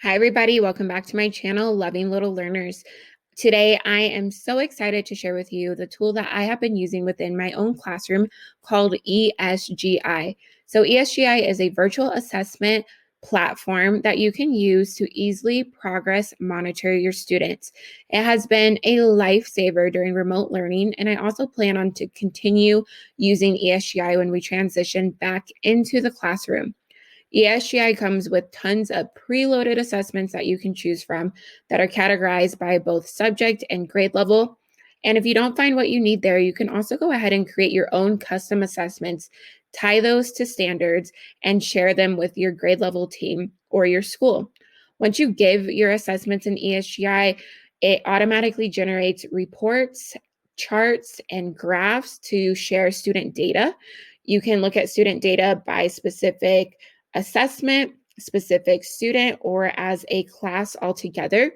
Hi, everybody. Welcome back to my channel, Loving Little Learners. Today, I am so excited to share with you the tool that I have been using within my own classroom called ESGI. So ESGI is a virtual assessment platform that you can use to easily progress monitor your students. It has been a lifesaver during remote learning, and I also plan on to continue using ESGI when we transition back into the classroom. ESGI comes with tons of preloaded assessments that you can choose from that are categorized by both subject and grade level. And if you don't find what you need there, you can also go ahead and create your own custom assessments, tie those to standards, and share them with your grade level team or your school. Once you give your assessments in ESGI, it automatically generates reports, charts, and graphs to share student data. You can look at student data by specific assessment, specific student, or as a class altogether.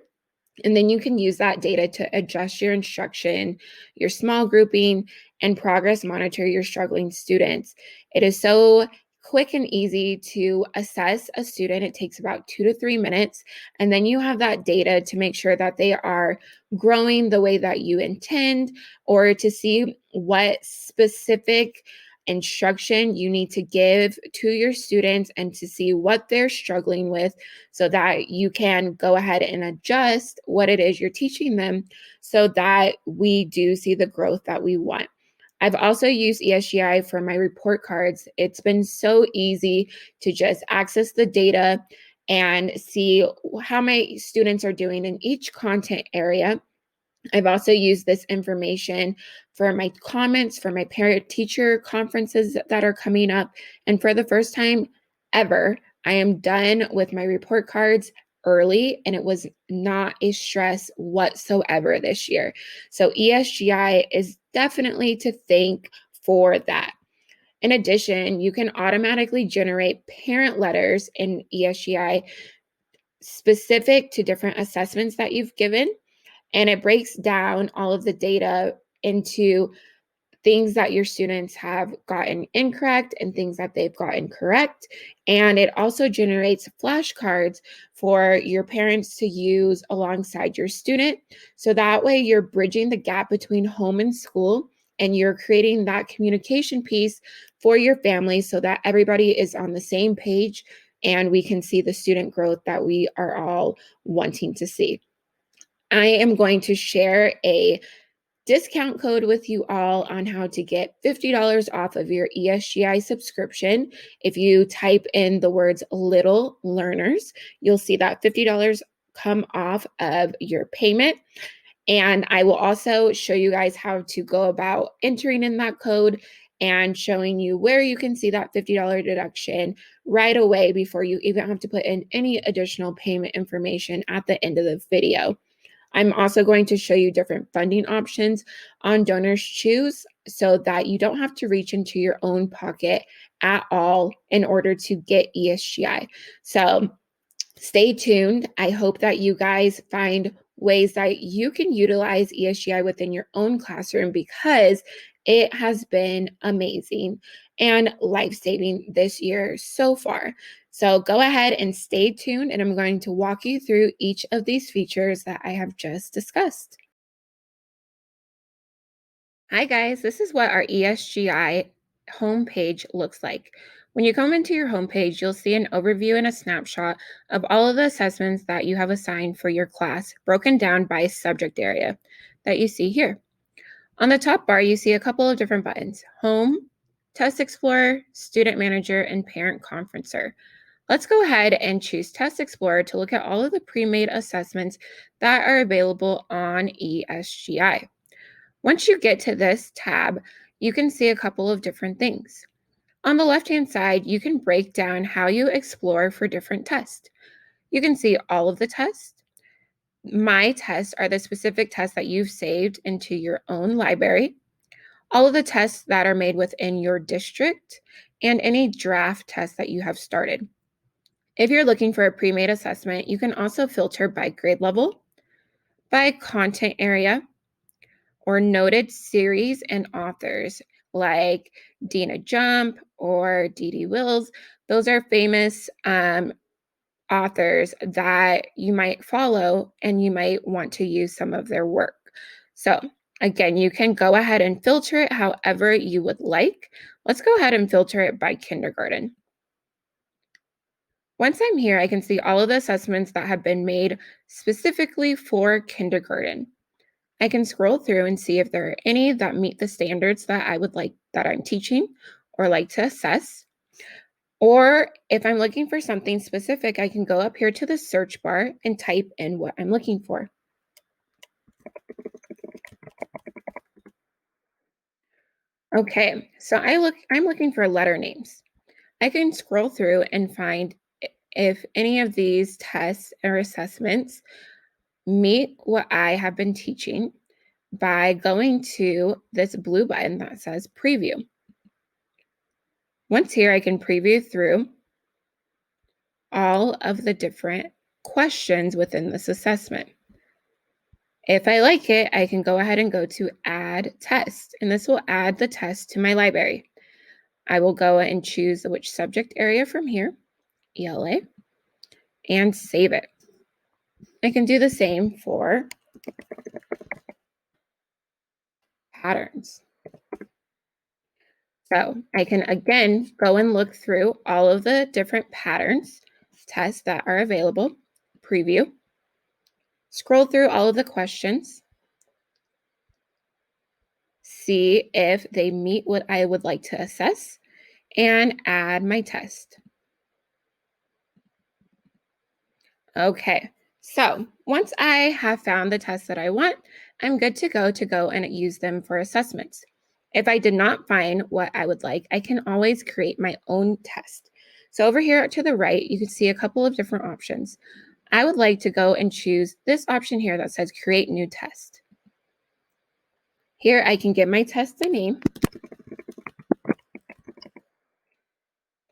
And then you can use that data to adjust your instruction, your small grouping, and progress monitor your struggling students. It is so quick and easy to assess a student. It takes about 2 to 3 minutes. And then you have that data to make sure that they are growing the way that you intend, or to see what specific instruction you need to give to your students and to see what they're struggling with so that you can go ahead and adjust what it is you're teaching them so that we do see the growth that we want. I've also used ESGI for my report cards. It's been so easy to just access the data and see how my students are doing in each content area. I've also used this information for my comments for my parent-teacher conferences that are coming up. And for the first time ever, I am done with my report cards early, and it was not a stress whatsoever this year. So ESGI is definitely to thank for that. In addition, you can automatically generate parent letters in ESGI specific to different assessments that you've given, and it breaks down all of the data into things that your students have gotten incorrect and things that they've gotten correct. And it also generates flashcards for your parents to use alongside your student. So that way you're bridging the gap between home and school, and you're creating that communication piece for your family so that everybody is on the same page and we can see the student growth that we are all wanting to see. I am going to share a discount code with you all on how to get $50 off of your ESGI subscription. If you type in the words little learners, you'll see that $50 come off of your payment. And I will also show you guys how to go about entering in that code and showing you where you can see that $50 deduction right away before you even have to put in any additional payment information at the end of the video. I'm also going to show you different funding options on Donors Choose so that you don't have to reach into your own pocket at all in order to get ESGI. So stay tuned. I hope that you guys find ways that you can utilize ESGI within your own classroom, because it has been amazing and life-saving this year so far. So go ahead and stay tuned, and I'm going to walk you through each of these features that I have just discussed. Hi guys, this is what our ESGI homepage looks like. When you come into your homepage, you'll see an overview and a snapshot of all of the assessments that you have assigned for your class, broken down by subject area that you see here. On the top bar, you see a couple of different buttons: Home, Test Explorer, Student Manager, and Parent Conferencer. Let's go ahead and choose Test Explorer to look at all of the pre-made assessments that are available on ESGI. Once you get to this tab, you can see a couple of different things. On the left-hand side, you can break down how you explore for different tests. You can see all of the tests. My tests are the specific tests that you've saved into your own library, all of the tests that are made within your district, and any draft tests that you have started. If you're looking for a pre-made assessment, you can also filter by grade level, by content area, or noted series and authors like Dina Jump or Dee Dee Wills. Those are famous authors that you might follow and you might want to use some of their work. So again, you can go ahead and filter it however you would like. Let's go ahead and filter it by kindergarten. Once I'm here, I can see all of the assessments that have been made specifically for kindergarten. I can scroll through and see if there are any that meet the standards that I would like that I'm teaching or like to assess. Or if I'm looking for something specific, I can go up here to the search bar and type in what I'm looking for. Okay, so I'm looking for letter names. I can scroll through and find if any of these tests or assessments meet what I have been teaching by going to this blue button that says preview. Once here, I can preview through all of the different questions within this assessment. If I like it, I can go ahead and go to add test, and this will add the test to my library. I will go and choose which subject area from here, ELA, and save it. I can do the same for patterns. So I can again go and look through all of the different patterns, tests that are available, preview, scroll through all of the questions, see if they meet what I would like to assess, and add my test. Okay, so once I have found the tests that I want, I'm good to go and use them for assessments. If I did not find what I would like, I can always create my own test. So over here to the right, you can see a couple of different options. I would like to go and choose this option here that says create new test. Here I can give my test a name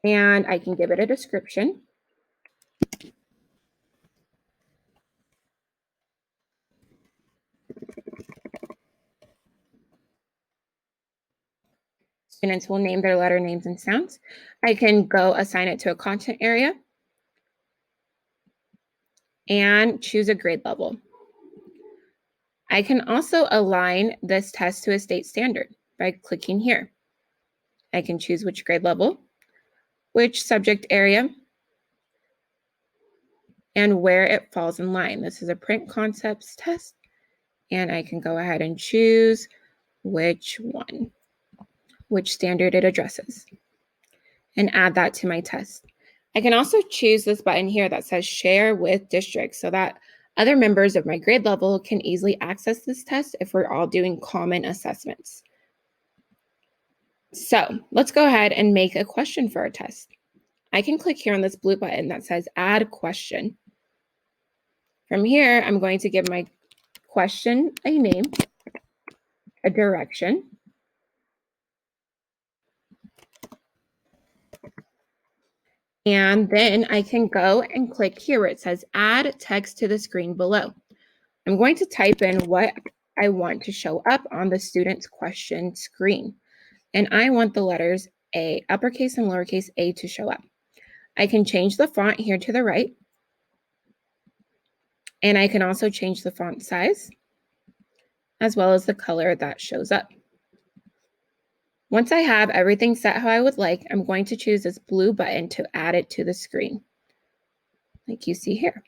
and I can give it a description. Students will name their letter names and sounds. I can go assign it to a content area and choose a grade level. I can also align this test to a state standard by clicking here. I can choose which grade level, which subject area, and where it falls in line. This is a print concepts test, and I can go ahead and choose which one, which standard it addresses, and add that to my test. I can also choose this button here that says share with districts so that other members of my grade level can easily access this test if we're all doing common assessments. So let's go ahead and make a question for our test. I can click here on this blue button that says add question. From here, I'm going to give my question a name, a direction, and then I can go and click here where it says add text to the screen below. I'm going to type in what I want to show up on the student's question screen. And I want the letters A, uppercase and lowercase a to show up. I can change the font here to the right. And I can also change the font size as well as the color that shows up. Once I have everything set how I would like, I'm going to choose this blue button to add it to the screen, like you see here.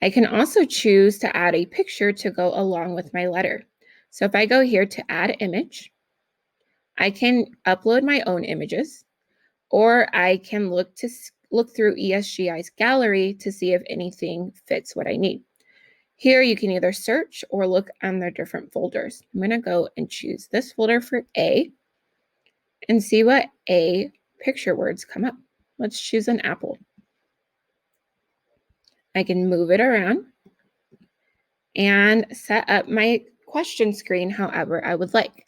I can also choose to add a picture to go along with my letter. So if I go here to add image, I can upload my own images, or I can look through ESGI's gallery to see if anything fits what I need. Here you can either search or look on their different folders. I'm going to go and choose this folder for A and see what A picture words come up. Let's choose an apple. I can move it around and set up my question screen however I would like.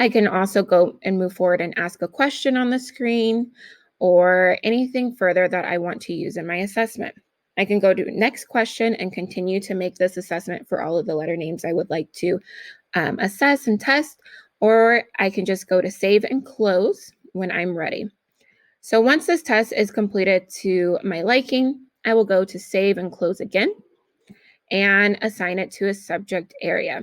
I can also go and move forward and ask a question on the screen or anything further that I want to use in my assessment. I can go to next question and continue to make this assessment for all of the letter names I would like to assess and test, or I can just go to save and close when I'm ready. So once this test is completed to my liking, I will go to save and close again and assign it to a subject area.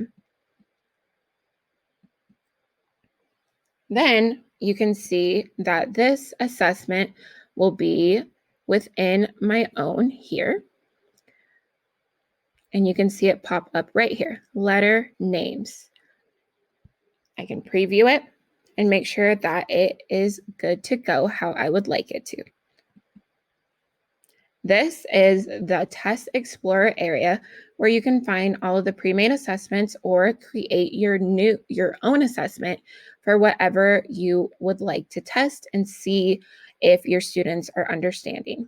Then you can see that this assessment will be within my own here. And you can see it pop up right here, letter names. I can preview it and make sure that it is good to go how I would like it to. This is the Test Explorer area where you can find all of the pre-made assessments or create your own assessment for whatever you would like to test and see if your students are understanding.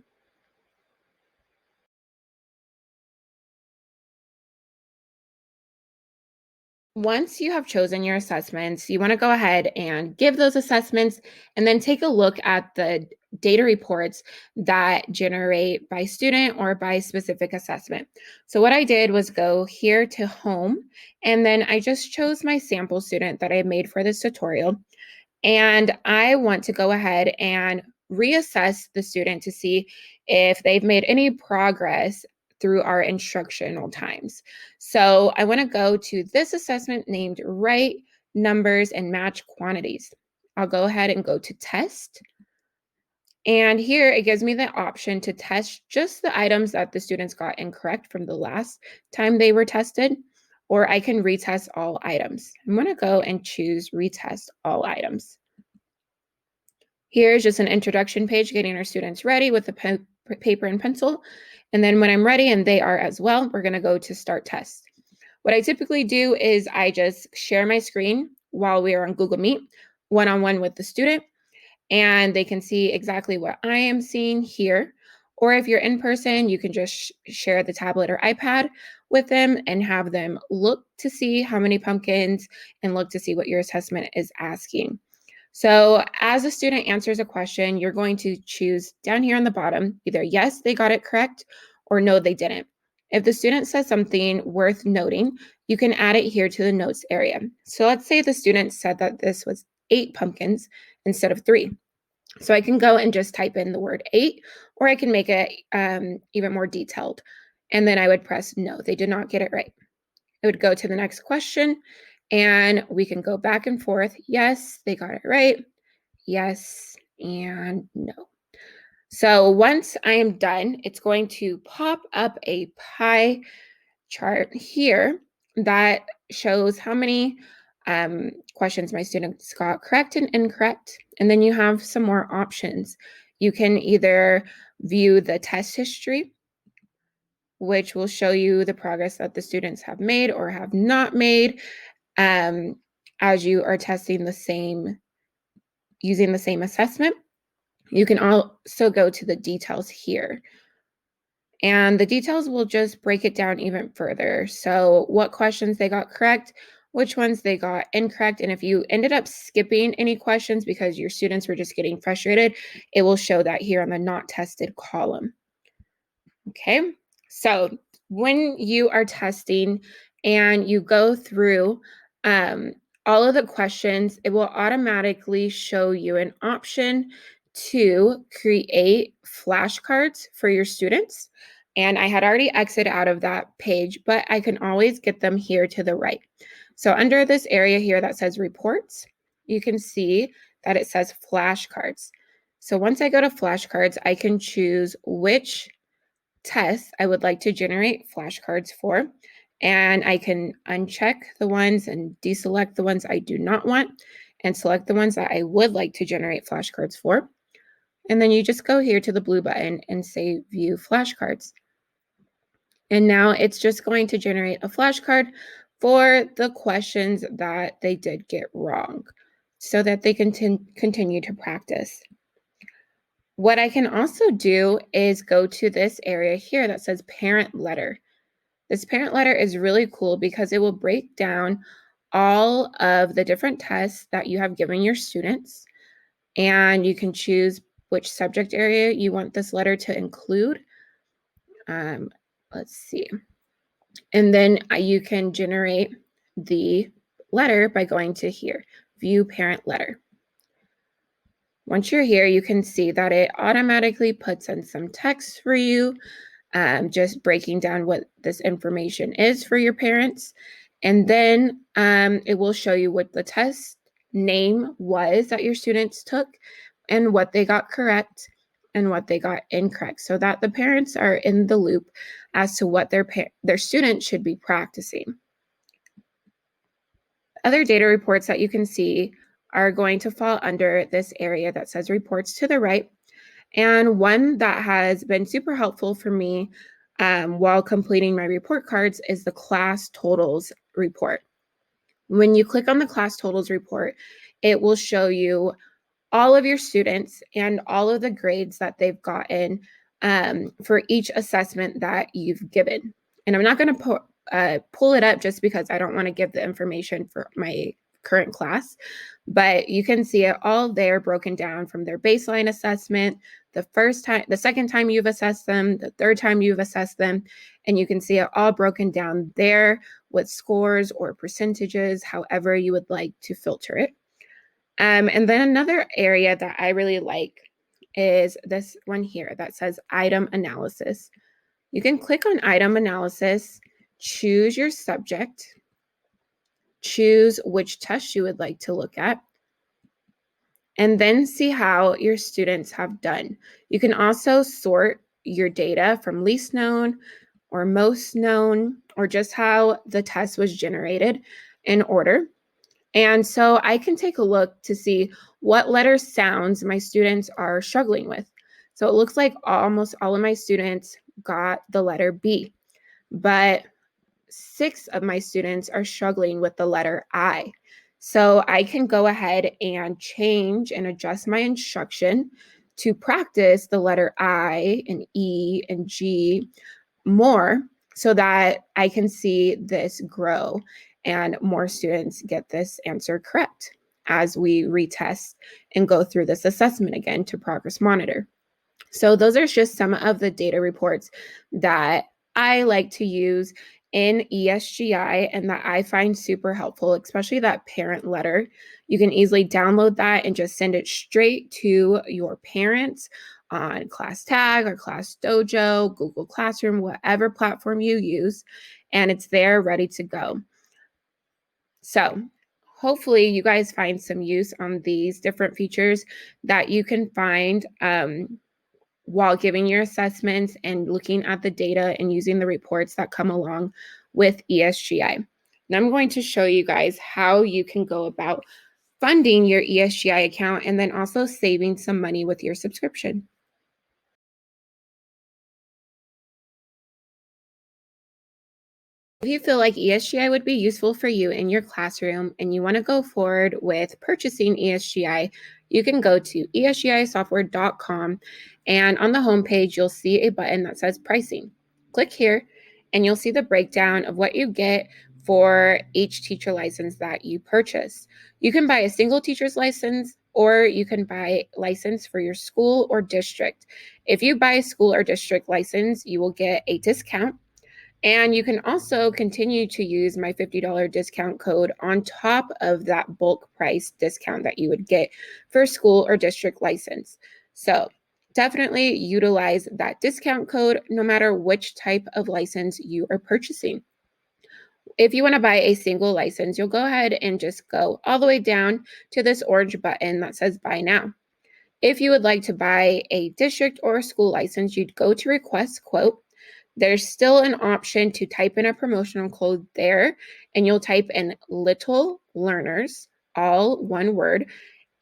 Once you have chosen your assessments, you want to go ahead and give those assessments and then take a look at the data reports that generate by student or by specific assessment. So what I did was go here to home, and then I just chose my sample student that I made for this tutorial. And I want to go ahead and reassess the student to see if they've made any progress through our instructional times. So I want to go to this assessment named Write Numbers and Match Quantities. I'll go ahead and go to Test. And here it gives me the option to test just the items that the students got incorrect from the last time they were tested, or I can retest all items. I'm going to go and choose Retest All Items. Here's just an introduction page getting our students ready with the paper and pencil. And then when I'm ready and they are as well, we're going to go to Start Test. What I typically do is I just share my screen while we are on Google Meet, one-on-one with the student, and they can see exactly what I am seeing here. Or if you're in person, you can just share the tablet or iPad with them and have them look to see how many pumpkins and look to see what your assessment is asking. So as a student answers a question, you're going to choose down here on the bottom, either yes, they got it correct, or no, they didn't. If the student says something worth noting, you can add it here to the notes area. So let's say the student said that this was 8 pumpkins instead of 3. So I can go and just type in the word 8, or I can make it even more detailed. And then I would press no, they did not get it right. I would go to the next question, and we can go back and forth. Yes, they got it right. Yes, and no. So once I am done, it's going to pop up a pie chart here that shows how many questions my students got correct and incorrect. And then you have some more options. You can either view the test history, which will show you the progress that the students have made or have not made as you are testing the same, using the same assessment. You can also go to the details here. And the details will just break it down even further. So what questions they got correct, which ones they got incorrect. And if you ended up skipping any questions because your students were just getting frustrated, it will show that here on the not tested column. Okay, so when you are testing and you go through all of the questions, it will automatically show you an option to create flashcards for your students. And I had already exited out of that page, but I can always get them here to the right. So under this area here that says reports, you can see that it says flashcards. So once I go to flashcards, I can choose which tests I would like to generate flashcards for. And I can uncheck the ones and deselect the ones I do not want and select the ones that I would like to generate flashcards for. And then you just go here to the blue button and say view flashcards. And now it's just going to generate a flashcard for the questions that they did get wrong so that they can continue to practice. What I can also do is go to this area here that says parent letter. This parent letter is really cool because it will break down all of the different tests that you have given your students, and you can choose which subject area you want this letter to include. Let's see. And then you can generate the letter by going to here, view parent letter. Once you're here, you can see that it automatically puts in some text for you, just breaking down what this information is for your parents. And then it will show you what the test name was that your students took and what they got correct and what they got incorrect, so that the parents are in the loop as to what their students should be practicing. Other data reports that you can see are going to fall under this area that says reports to the right. And one that has been super helpful for me while completing my report cards is the class totals report. When you click on the class totals report, it will show you all of your students and all of the grades that they've gotten for each assessment that you've given. And I'm not going to pull it up just because I don't want to give the information for my current class, but you can see it all there broken down from their baseline assessment, the second time you've assessed them, the third time you've assessed them, and you can see it all broken down there with scores or percentages, however you would like to filter it. And then another area that I really like is this one here that says item analysis. You can click on item analysis, choose your subject, choose which test you would like to look at, and then see how your students have done. You can also sort your data from least known or most known, or just how the test was generated in order. And so I can take a look to see what letter sounds my students are struggling with. So it looks like almost all of my students got the letter B, but 6 of my students are struggling with the letter I. So I can go ahead and change and adjust my instruction to practice the letter I and E and G more so that I can see this grow and more students get this answer correct as we retest and go through this assessment again to progress monitor. So those are just some of the data reports that I like to use in ESGI and that I find super helpful, especially that parent letter. You can easily download that and just send it straight to your parents on ClassTag or Class Dojo, Google Classroom, whatever platform you use, and it's there ready to go. So hopefully you guys find some use on these different features that you can find while giving your assessments and looking at the data and using the reports that come along with ESGI. Now I'm going to show you guys how you can go about funding your ESGI account and then also saving some money with your subscription. If you feel like ESGI would be useful for you in your classroom and you want to go forward with purchasing ESGI, you can go to esgisoftware.com, and on the homepage, you'll see a button that says pricing. Click here and you'll see the breakdown of what you get for each teacher license that you purchase. You can buy a single teacher's license or you can buy license for your school or district. If you buy a school or district license, you will get a discount. And you can also continue to use my $50 discount code on top of that bulk price discount that you would get for school or district license. So definitely utilize that discount code no matter which type of license you are purchasing. If you want to buy a single license, you'll go ahead and just go all the way down to this orange button that says buy now. If you would like to buy a district or a school license, you'd go to request quote. There's still an option to type in a promotional code there, and you'll type in little learners, all one word,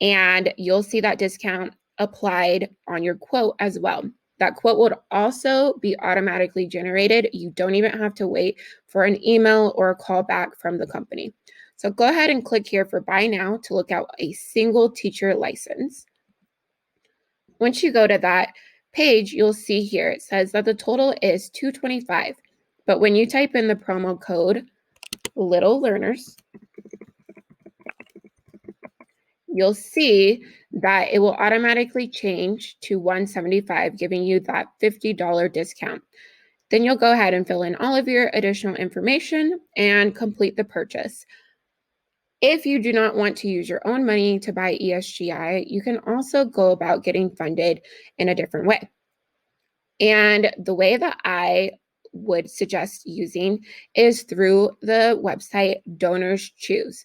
and you'll see that discount applied on your quote as well. That quote would also be automatically generated. You don't even have to wait for an email or a call back from the company. So go ahead and click here for buy now to look out a single teacher license. Once you go to that page, you'll see here it says that the total is $225. But when you type in the promo code little learners, you'll see that it will automatically change to $175, giving you that $50 discount. Then you'll go ahead and fill in all of your additional information and complete the purchase. If you do not want to use your own money to buy ESGI, you can also go about getting funded in a different way. And the way that I would suggest using is through the website Donors Choose.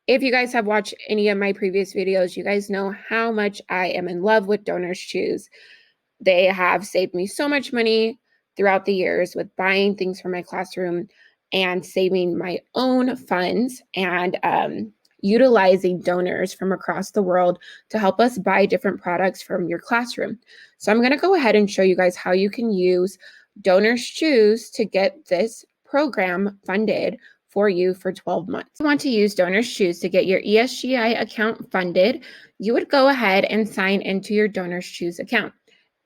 If you guys have watched any of my previous videos, you guys know how much I am in love with Donors Choose. They have saved me so much money throughout the years with buying things for my classroom and saving my own funds and utilizing donors from across the world to help us buy different products from your classroom. So I'm going to go ahead and show you guys how you can use Donors Choose to get this program funded for you for 12 months. If you want to use Donors Choose to get your ESGI account funded, you would go ahead and sign into your Donors Choose account.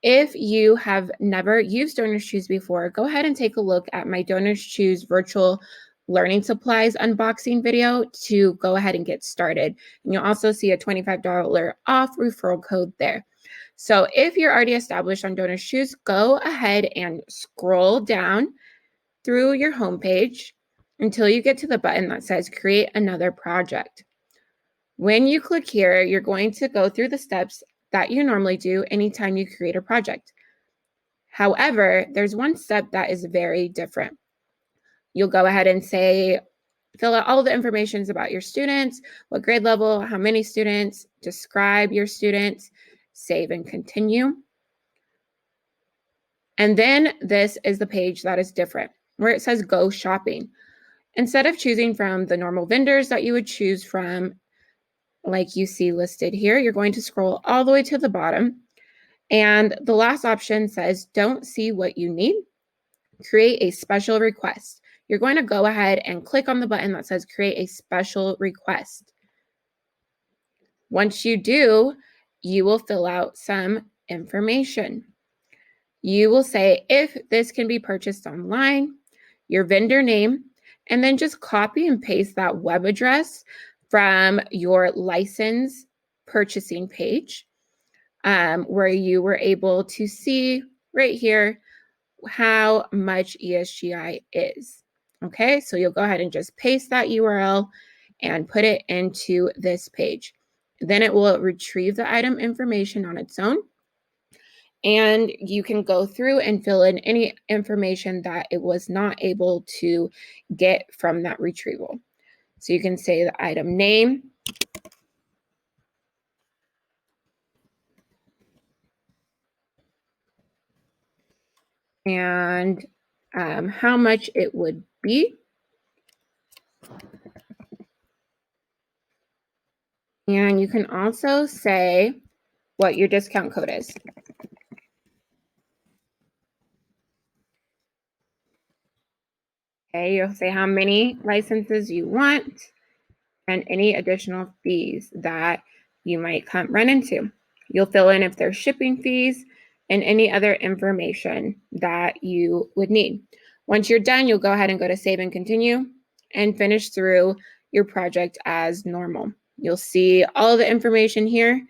If you have never used Donors Choose before, go ahead and take a look at my Donors Choose virtual learning supplies unboxing video to go ahead and get started. And you'll also see a $25 off referral code there. So if you're already established on Donors Choose, go ahead and scroll down through your homepage until you get to the button that says Create Another Project. When you click here, you're going to go through the steps that you normally do anytime you create a project. However, there's one step that is very different. You'll go ahead and say, fill out all the information about your students, what grade level, how many students, describe your students, save and continue. And then this is the page that is different, where it says go shopping. Instead of choosing from the normal vendors that you would choose from, like you see listed here, you're going to scroll all the way to the bottom. And the last option says, don't see what you need, create a special request. You're going to go ahead and click on the button that says create a special request. Once you do, you will fill out some information. You will say if this can be purchased online, your vendor name, and then just copy and paste that web address from your license purchasing page, where you were able to see right here how much ESGI is. Okay, so you'll go ahead and just paste that URL and put it into this page. Then it will retrieve the item information on its own. And you can go through and fill in any information that it was not able to get from that retrieval. So you can say the item name, and how much it would be. And you can also say what your discount code is. Okay, you'll say how many licenses you want and any additional fees that you might run into. You'll fill in if there's shipping fees and any other information that you would need. Once you're done, you'll go ahead and go to save and continue and finish through your project as normal. You'll see all the information here.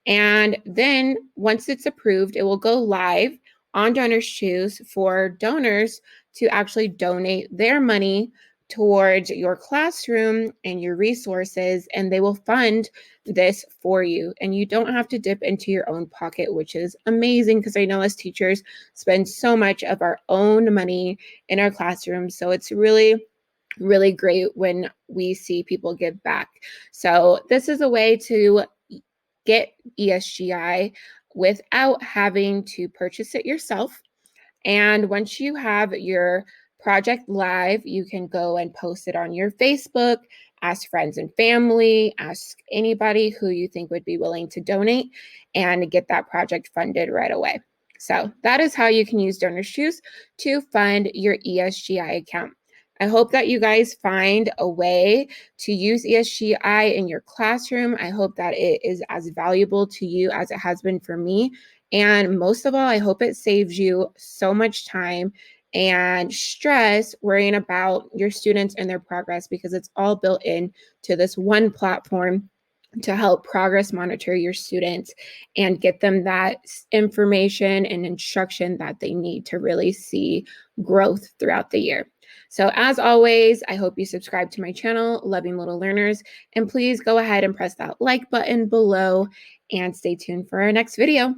And then once it's approved, it will go live on Donors Choose for donors to actually donate their money towards your classroom and your resources, and they will fund this for you. And you don't have to dip into your own pocket, which is amazing because I know as teachers spend so much of our own money in our classrooms. So it's really great when we see people give back. So this is a way to get ESGI without having to purchase it yourself. And once you have your project live, you can go and post it on your Facebook, ask friends and family, ask anybody who you think would be willing to donate and get that project funded right away. So that is how you can use Donors Choose to fund your ESGI account. I hope that you guys find a way to use ESGI in your classroom. I hope that it is as valuable to you as it has been for me. And most of all, I hope it saves you so much time and stress worrying about your students and their progress because it's all built in to this one platform to help progress monitor your students and get them that information and instruction that they need to really see growth throughout the year. So as always, I hope you subscribe to my channel, Loving Little Learners, and please go ahead and press that like button below and stay tuned for our next video.